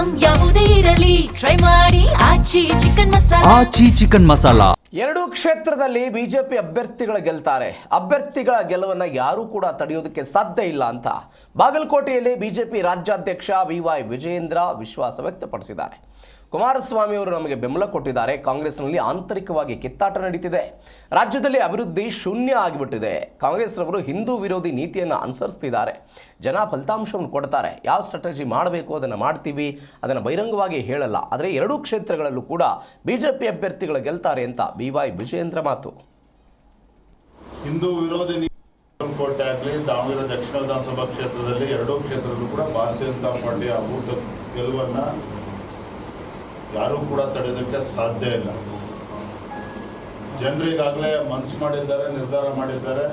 Item ಯಾವುದೇ ಇರಲಿ try ಮಾಡಿ ಆಚಿ ಚಿಕನ್ ಮಸಾಲಾ. ಎರಡೂ ಕ್ಷೇತ್ರದಲ್ಲಿ ಬಿಜೆಪಿ ಅಭ್ಯರ್ಥಿಗಳು ಗೆಲ್ತಾರೆ. ಅಭ್ಯರ್ಥಿಗಳ ಗೆಲುವನ್ನು ಯಾರೂ ಕೂಡ ತಡೆಯೋದಕ್ಕೆ ಸಾಧ್ಯ ಇಲ್ಲ ಅಂತ ಬಾಗಲಕೋಟೆಯಲ್ಲಿ ಬಿಜೆಪಿ ರಾಜ್ಯಾಧ್ಯಕ್ಷ BY ವಿಜಯೇಂದ್ರ ವಿಶ್ವಾಸ ವ್ಯಕ್ತಪಡಿಸಿದ್ದಾರೆ. ಕುಮಾರಸ್ವಾಮಿ ಅವರು ನಮಗೆ ಬೆಂಬಲ ಕೊಟ್ಟಿದ್ದಾರೆ. ಕಾಂಗ್ರೆಸ್ನಲ್ಲಿ ಆಂತರಿಕವಾಗಿ ಕಿತ್ತಾಟ ನಡೀತಿದೆ. ರಾಜ್ಯದಲ್ಲಿ ಅಭಿವೃದ್ಧಿ ಶೂನ್ಯ ಆಗಿಬಿಟ್ಟಿದೆ. ಕಾಂಗ್ರೆಸ್ನವರು ಹಿಂದೂ ವಿರೋಧಿ ನೀತಿಯನ್ನು ಅನುಸರಿಸ್ತಿದ್ದಾರೆ. ಜನ ಫಲಿತಾಂಶವನ್ನು ಕೊಡ್ತಾರೆ. ಯಾವ ಸ್ಟ್ರಾಟಜಿ ಮಾಡಬೇಕು ಅದನ್ನು ಮಾಡ್ತೀವಿ, ಅದನ್ನು ಬಹಿರಂಗವಾಗಿ ಹೇಳಲ್ಲ. ಆದರೆ ಎರಡೂ ಕ್ಷೇತ್ರಗಳಲ್ಲೂ ಕೂಡ ಬಿಜೆಪಿ ಅಭ್ಯರ್ಥಿಗಳು ಗೆಲ್ತಾರೆ ಅಂತ BY ವಿಜಯೇಂದ್ರ ಮಾತು. ಹಿಂದೂ ವಿರೋಧಿ ಬಾಗಲಕೋಟೆ ಆಗಲಿ ದಾವಣಗೆರೆ ದಕ್ಷಿಣ ವಿಧಾನಸಭಾ ಕ್ಷೇತ್ರದಲ್ಲಿ ಎರಡೂ ಕ್ಷೇತ್ರದಲ್ಲೂ ಕೂಡ ಭಾರತೀಯ ಜನತಾ ಪಾರ್ಟಿಯ ಅಭೂತ ಗೆಲುವನ್ನು ಯಾರೂ ಕೂಡ ತಡೆಯೋದಕ್ಕೆ ಸಾಧ್ಯ ಇಲ್ಲ. ಜನರಿಗಾಗಲೇ ಮನಸ್ಸು ಮಾಡಿದ್ದಾರೆ, ನಿರ್ಧಾರ ಮಾಡಿದ್ದಾರೆ.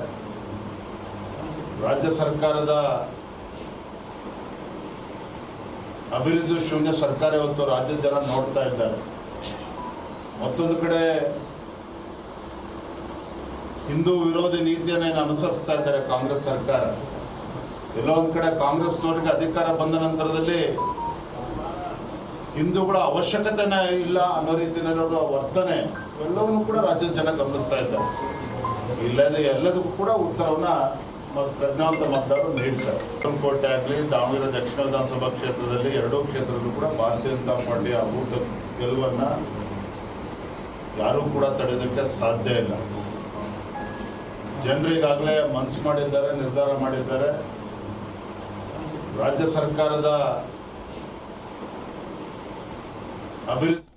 ರಾಜ್ಯ ಸರ್ಕಾರದ ಅಭಿವೃದ್ಧಿ ಶೂನ್ಯ ಸರ್ಕಾರ ಇವತ್ತು ರಾಜ್ಯದ ಜನ ನೋಡ್ತಾ ಇದ್ದಾರೆ. ಮತ್ತೊಂದು ಕಡೆ ಹಿಂದೂ ವಿರೋಧಿ ನೀತಿಯನ್ನು ಅನುಸರಿಸ್ತಾ ಇದ್ದಾರೆ ಕಾಂಗ್ರೆಸ್ ಸರ್ಕಾರ. ಎಲ್ಲೋ ಒಂದು ಕಡೆ ಕಾಂಗ್ರೆಸ್ನವರಿಗೆ ಅಧಿಕಾರ ಬಂದ ನಂತರದಲ್ಲಿ ಹಿಂದೂಗಳ ಅವಶ್ಯಕತೆನೇ ಇಲ್ಲ ಅನ್ನೋ ರೀತಿಯಲ್ಲಿ ವರ್ತನೆ ಎಲ್ಲವನ್ನೂ ಕೂಡ ರಾಜ್ಯದ ಜನ ಗಮನಿಸ್ತಾ ಇದ್ದಾರೆ. ಎಲ್ಲದಕ್ಕೂ ಕೂಡ ಉತ್ತರವನ್ನು ಪ್ರಜ್ಞಾವಂತ ಮತದಾರರು ನೀಡ್ತಾರೆ. ಬಾಗಲಕೋಟೆ ಆಗಲಿ ದಾವಣಗೆರೆ ದಕ್ಷಿಣ ವಿಧಾನಸಭಾ ಕ್ಷೇತ್ರದಲ್ಲಿ ಎರಡೂ ಕ್ಷೇತ್ರದಲ್ಲೂ ಕೂಡ ಭಾರತೀಯ ಜನತಾ ಪಾರ್ಟಿಯ ಅಭೂತ ಗೆಲುವನ್ನು ಯಾರೂ ಕೂಡ ತಡೆಯೋದಕ್ಕೆ ಸಾಧ್ಯ ಇಲ್ಲ. ಜನರಿಗಾಗಲೇ ಮನಸ್ಸು ಮಾಡಿದ್ದಾರೆ, ನಿರ್ಧಾರ ಮಾಡಿದ್ದಾರೆ. ರಾಜ್ಯ ಸರ್ಕಾರದ ಅಭಿವೃದ್ಧಿ